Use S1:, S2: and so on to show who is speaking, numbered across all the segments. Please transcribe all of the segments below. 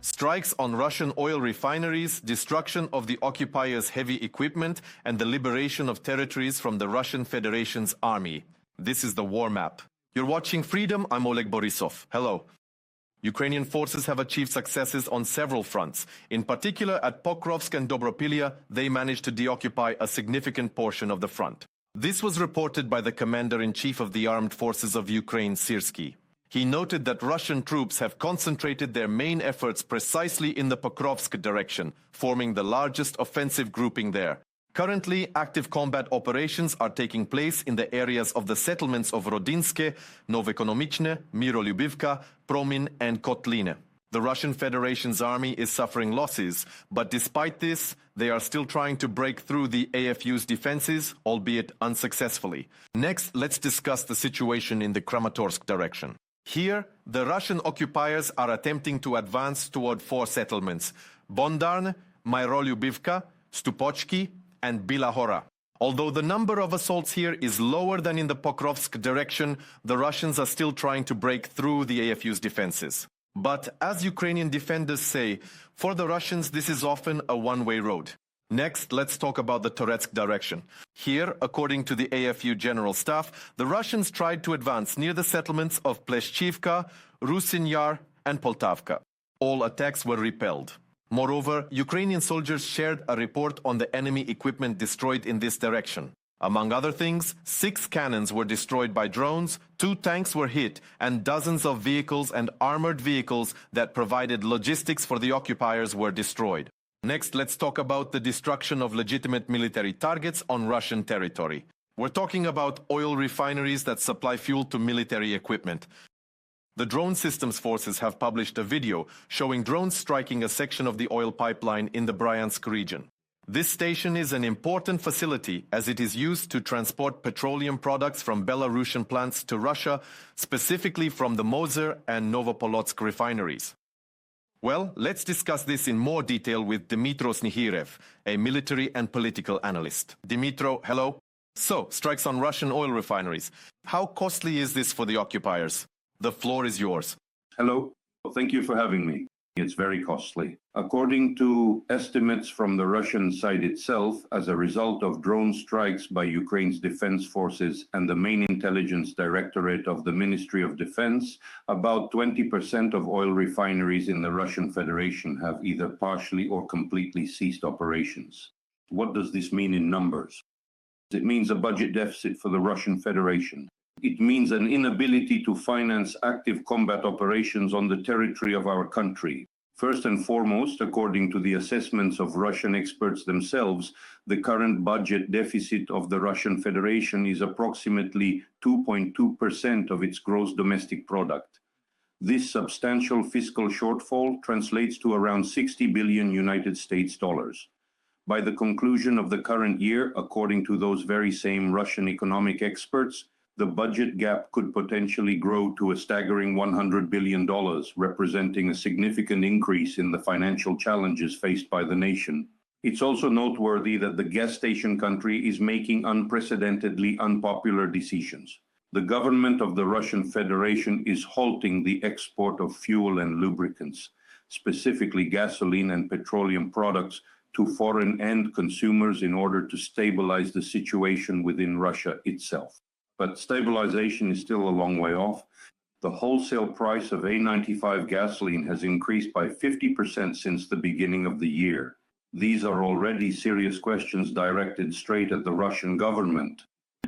S1: Strikes on Russian oil refineries, destruction of the occupiers' heavy equipment, and the liberation of territories from the Russian Federation's army. This is the war map. You're watching Freedom, I'm Oleg Borisov. Hello. Ukrainian forces have achieved successes on several fronts. In particular, at Pokrovsk and Dobropilya, they managed to deoccupy a significant portion of the front. This was reported by the commander-in-chief of the armed forces of Ukraine, Syrskyi. He noted that Russian troops have concentrated their main efforts precisely in the Pokrovsk direction, forming the largest offensive grouping there. Currently, active combat operations are taking place in the areas of the settlements of Rodinske, Novekonomichne, Mirolubivka, Promin, and Kotline. The Russian Federation's army is suffering losses, but despite this, they are still trying to break through the AFU's defenses, albeit unsuccessfully. Next, let's discuss the situation in the Kramatorsk direction. Here, the Russian occupiers are attempting to advance toward four settlements: Bondarne, Myrolubivka, Stupochki, and Bilahora. Although the number of assaults here is lower than in the Pokrovsk direction, the Russians are still trying to break through the AFU's defenses. But as Ukrainian defenders say, for the Russians this is often a one-way road. Next, let's talk about the Toretsk direction. Here, according to the AFU General Staff, the Russians tried to advance near the settlements of Pleshchivka, Rusin Yar, and Poltavka. All attacks were repelled. Moreover, Ukrainian soldiers shared a report on the enemy equipment destroyed in this direction. Among other things, 6 cannons were destroyed by drones, 2 tanks were hit, and dozens of vehicles and armored vehicles that provided logistics for the occupiers were destroyed. Next, let's talk about the destruction of legitimate military targets on Russian territory. We're talking about oil refineries that supply fuel to military equipment. The Drone Systems Forces have published a video showing drones striking a section of the oil pipeline in the Bryansk region. This station is an important facility as it is used to transport petroleum products from Belarusian plants to Russia, specifically from the Moser and Novopolotsk refineries. Well, let's discuss this in more detail with Dmytro Snihirev, a military and political analyst. Dmytro, hello. So, strikes on Russian oil refineries. How costly is this for the occupiers? The floor is yours.
S2: Hello. Thank you for having me. It's very costly. According to estimates from the Russian side itself, as a result of drone strikes by Ukraine's Defence Forces and the main intelligence directorate of the Ministry of Defence, about 20% of oil refineries in the Russian Federation have either partially or completely ceased operations. What does this mean in numbers? It means a budget deficit for the Russian Federation. It means an inability to finance active combat operations on the territory of our country. First and foremost, according to the assessments of Russian experts themselves, the current budget deficit of the Russian Federation is approximately 2.2% of its gross domestic product. This substantial fiscal shortfall translates to around 60 billion United States dollars. By the conclusion of the current year, according to those very same Russian economic experts, the budget gap could potentially grow to a staggering $100 billion, representing a significant increase in the financial challenges faced by the nation. It's also noteworthy that the gas station country is making unprecedentedly unpopular decisions. The government of the Russian Federation is halting the export of fuel and lubricants, specifically gasoline and petroleum products, to foreign end consumers in order to stabilize the situation within Russia itself. But stabilization is still a long way off. The wholesale price of A95 gasoline has increased by 50% since the beginning of the year. These are already serious questions directed straight at the Russian government.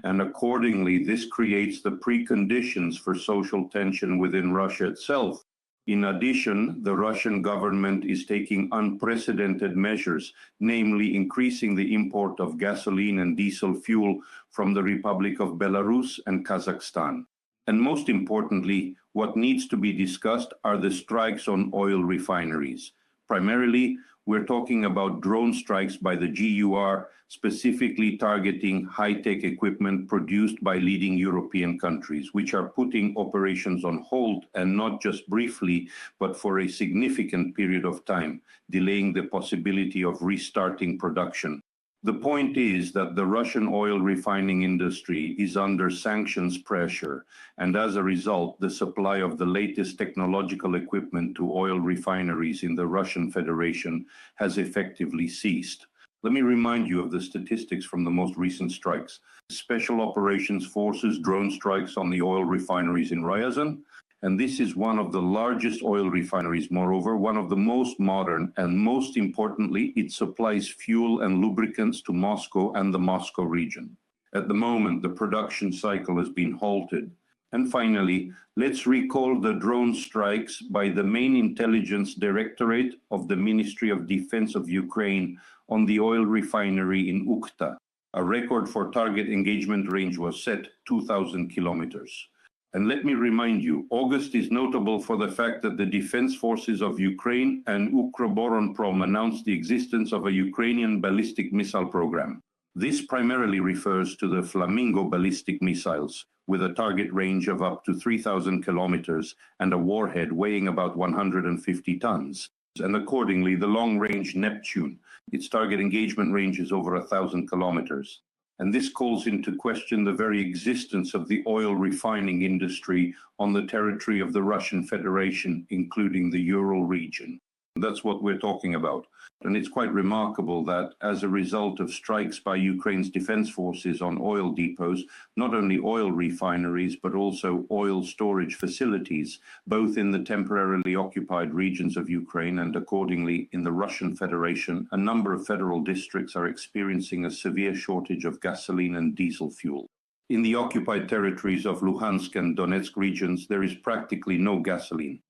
S2: And accordingly, this creates the preconditions for social tension within Russia itself. In addition, the Russian government is taking unprecedented measures, namely increasing the import of gasoline and diesel fuel from the Republic of Belarus and Kazakhstan. And most importantly, what needs to be discussed are the strikes on oil refineries. Primarily, we're talking about drone strikes by the GUR, specifically targeting high-tech equipment produced by leading European countries, which are putting operations on hold, and not just briefly, but for a significant period of time, delaying the possibility of restarting production. The point is that the Russian oil refining industry is under sanctions pressure, and as a result, the supply of the latest technological equipment to oil refineries in the Russian Federation has effectively ceased. Let me remind you of the statistics from the most recent strikes. Special Operations Forces drone strikes on the oil refineries in Ryazan, and this is one of the largest oil refineries, moreover, one of the most modern, and most importantly, it supplies fuel and lubricants to Moscow and the Moscow region. At the moment, the production cycle has been halted. And finally, let's recall the drone strikes by the main intelligence directorate of the Ministry of Defense of Ukraine on the oil refinery in Ukhta. A record for target engagement range was set 2,000 kilometers. And let me remind you, August is notable for the fact that the Defense Forces of Ukraine and Ukroboronprom announced the existence of a Ukrainian ballistic missile program. This primarily refers to the Flamingo ballistic missiles, with a target range of up to 3,000 kilometers and a warhead weighing about 150 tons. And accordingly, the long-range Neptune, its target engagement range is over 1,000 kilometers. And this calls into question the very existence of the oil refining industry on the territory of the Russian Federation, including the Ural region. That's what we're talking about. And it's quite remarkable that as a result of strikes by Ukraine's defense forces on oil depots, not only oil refineries, but also oil storage facilities, both in the temporarily occupied regions of Ukraine and accordingly in the Russian Federation, a number of federal districts are experiencing a severe shortage of gasoline and diesel fuel. In the occupied territories of Luhansk and Donetsk regions, there is practically no gasoline.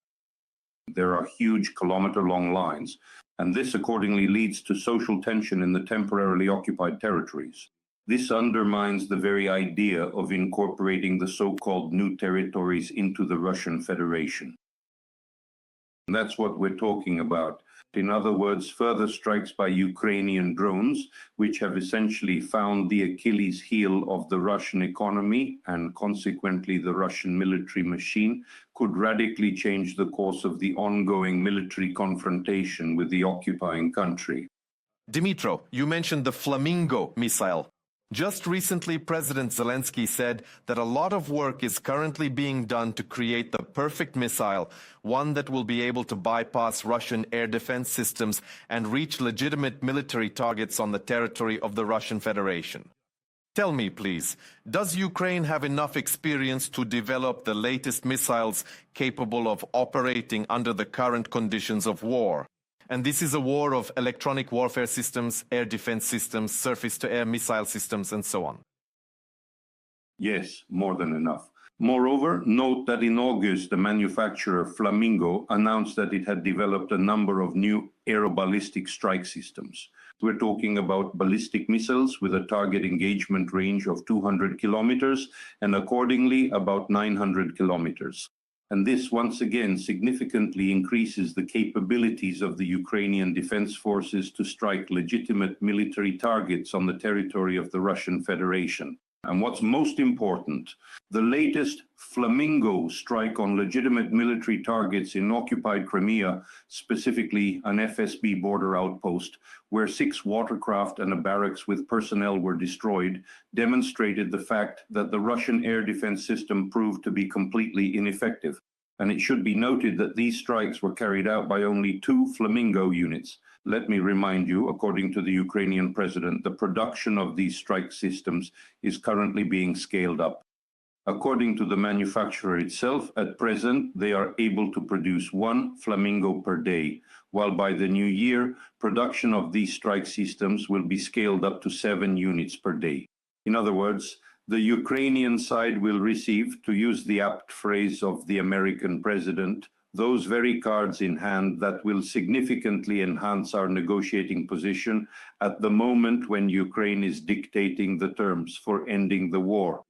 S2: There are huge kilometer-long lines, and this accordingly leads to social tension in the temporarily occupied territories. This undermines the very idea of incorporating the so-called new territories into the Russian Federation. And that's what we're talking about. In other words, further strikes by Ukrainian drones, which have essentially found the Achilles heel of the Russian economy and consequently the Russian military machine, could radically change the course of the ongoing military confrontation with the occupying country.
S1: Dimitro, you mentioned the Flamingo missile. Just recently, President Zelensky said that a lot of work is currently being done to create the perfect missile, one that will be able to bypass Russian air defense systems and reach legitimate military targets on the territory of the Russian Federation. Tell me, please, does Ukraine have enough experience to develop the latest missiles capable of operating under the current conditions of war? And this is a war of electronic warfare systems, air defense systems, surface-to-air missile systems, and so on.
S2: Yes, more than enough. Moreover, note that in August, the manufacturer Flamingo announced that it had developed a number of new aeroballistic strike systems. We're talking about ballistic missiles with a target engagement range of 200 kilometers and accordingly about 900 kilometers. And this once again significantly increases the capabilities of the Ukrainian Defence Forces to strike legitimate military targets on the territory of the Russian Federation. And what's most important, the latest Flamingo strike on legitimate military targets in occupied Crimea, specifically an FSB border outpost, where 6 watercraft and a barracks with personnel were destroyed, demonstrated the fact that the Russian air defense system proved to be completely ineffective. And it should be noted that these strikes were carried out by only 2 Flamingo units. Let me remind you, according to the Ukrainian president, the production of these strike systems is currently being scaled up. According to the manufacturer itself, at present, they are able to produce 1 Flamingo per day, while by the new year, production of these strike systems will be scaled up to 7 units per day. In other words, the Ukrainian side will receive, to use the apt phrase of the American president, those very cards in hand that will significantly enhance our negotiating position at the moment when Ukraine is dictating the terms for ending the war.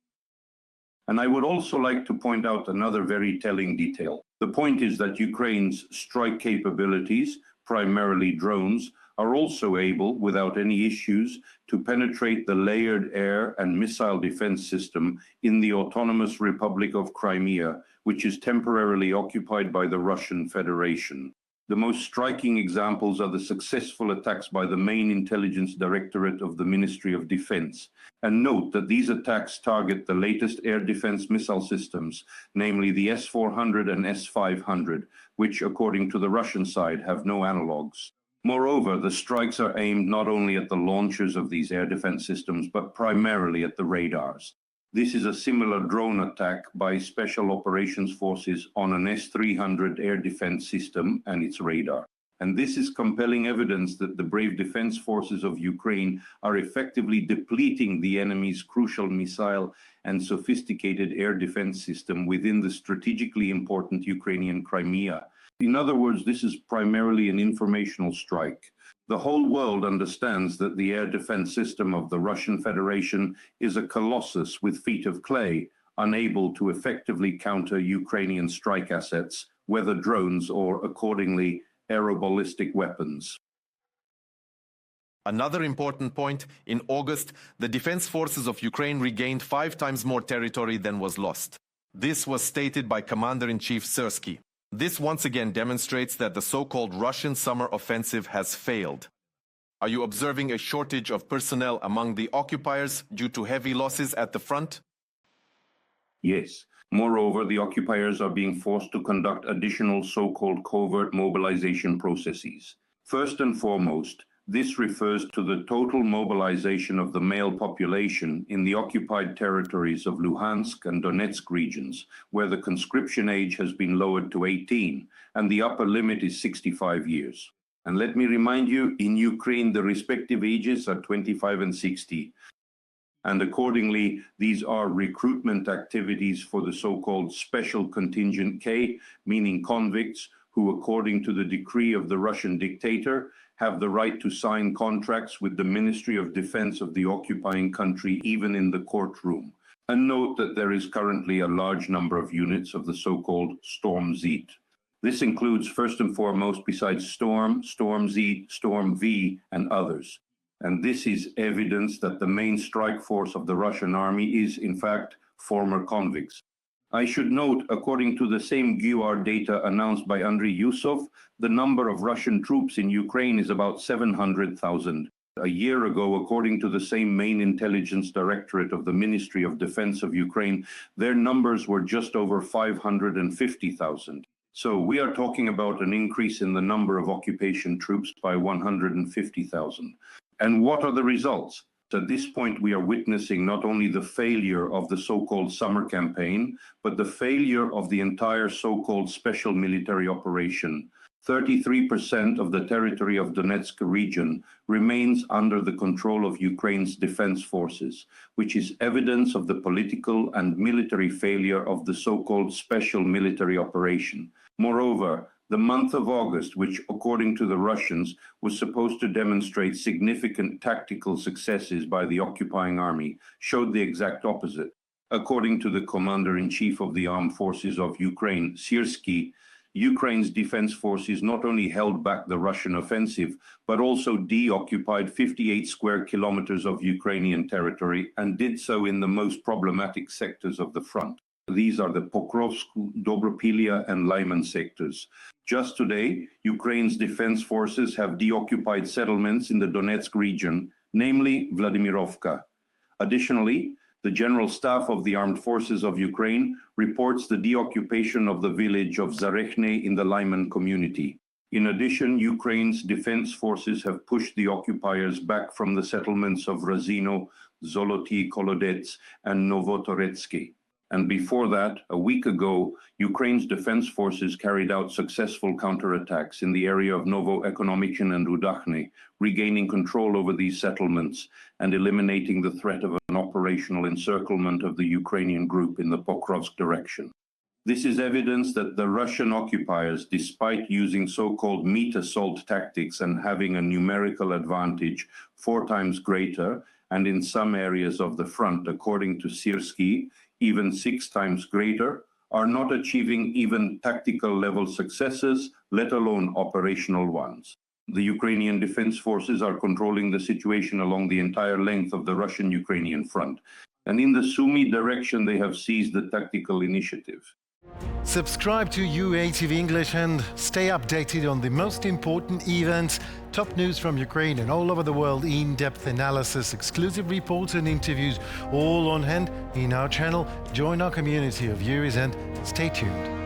S2: And I would also like to point out another very telling detail. The point is that Ukraine's strike capabilities, primarily drones, are also able, without any issues, to penetrate the layered air and missile defense system in the autonomous Republic of Crimea, which is temporarily occupied by the Russian Federation. The most striking examples are the successful attacks by the main intelligence directorate of the Ministry of Defense. And note that these attacks target the latest air defense missile systems, namely the S-400 and S-500, which, according to the Russian side, have no analogues. Moreover, the strikes are aimed not only at the launchers of these air defense systems, but primarily at the radars. This is a similar drone attack by Special Operations Forces on an S-300 air defense system and its radar. And this is compelling evidence that the brave defense forces of Ukraine are effectively depleting the enemy's crucial missile and sophisticated air defense system within the strategically important Ukrainian Crimea. In other words, this is primarily an informational strike. The whole world understands that the air defense system of the Russian Federation is a colossus with feet of clay, unable to effectively counter Ukrainian strike assets, whether drones or, accordingly, aeroballistic weapons.
S1: Another important point, in August, the defense forces of Ukraine regained 5 times more territory than was lost. This was stated by Commander-in-Chief Syrsky. This once again demonstrates that the so-called Russian summer offensive has failed. Are you observing a shortage of personnel among the occupiers due to heavy losses at the front?
S2: Yes. Moreover, the occupiers are being forced to conduct additional so-called covert mobilization processes. First and foremost, this refers to the total mobilization of the male population in the occupied territories of Luhansk and Donetsk regions, where the conscription age has been lowered to 18, and the upper limit is 65 years. And let me remind you, in Ukraine, the respective ages are 25 and 60. And accordingly, these are recruitment activities for the so-called Special Contingent K, meaning convicts, who, according to the decree of the Russian dictator, have the right to sign contracts with the Ministry of Defense of the occupying country, even in the courtroom. And note that there is currently a large number of units of the so-called Storm Z. This includes, first and foremost, besides Storm, Storm Z, Storm V, and others. And this is evidence that the main strike force of the Russian army is, in fact, former convicts. I should note, according to the same GUAR data announced by Andriy Yusov, the number of Russian troops in Ukraine is about 700,000. A year ago, according to the same main intelligence directorate of the Ministry of Defense of Ukraine, their numbers were just over 550,000. So we are talking about an increase in the number of occupation troops by 150,000. And what are the results? At this point, we are witnessing not only the failure of the so-called summer campaign, but the failure of the entire so-called special military operation. 33% of the territory of Donetsk region remains under the control of Ukraine's defense forces, which is evidence of the political and military failure of the so-called special military operation. Moreover, the month of August, which, according to the Russians, was supposed to demonstrate significant tactical successes by the occupying army, showed the exact opposite. According to the Commander-in-Chief of the Armed Forces of Ukraine, Syrsky, Ukraine's defense forces not only held back the Russian offensive, but also deoccupied 58 square kilometers of Ukrainian territory and did so in the most problematic sectors of the front. These are the Pokrovsk, Dobropilya, and Lyman sectors. Just today, Ukraine's defense forces have deoccupied settlements in the Donetsk region, namely Vladimirovka. Additionally, the General Staff of the Armed Forces of Ukraine reports the deoccupation of the village of Zarechne in the Lyman community. In addition, Ukraine's defense forces have pushed the occupiers back from the settlements of Razino, Zoloty, Kolodets, and Novotoretsky. And before that, a week ago, Ukraine's defense forces carried out successful counterattacks in the area of Novoekonomichyn and Udakhne, regaining control over these settlements and eliminating the threat of an operational encirclement of the Ukrainian group in the Pokrovsk direction. This is evidence that the Russian occupiers, despite using so-called meat assault tactics and having a numerical advantage 4 times greater, and in some areas of the front, according to Syrsky, even 6 times greater, are not achieving even tactical level successes, let alone operational ones. The Ukrainian Defence Forces are controlling the situation along the entire length of the Russian-Ukrainian front, and in the Sumy direction they have seized the tactical initiative.
S3: Subscribe to UATV English and stay updated on the most important events, top news from Ukraine and all over the world, in-depth analysis, exclusive reports and interviews, all on hand in our channel. Join our community of viewers and stay tuned.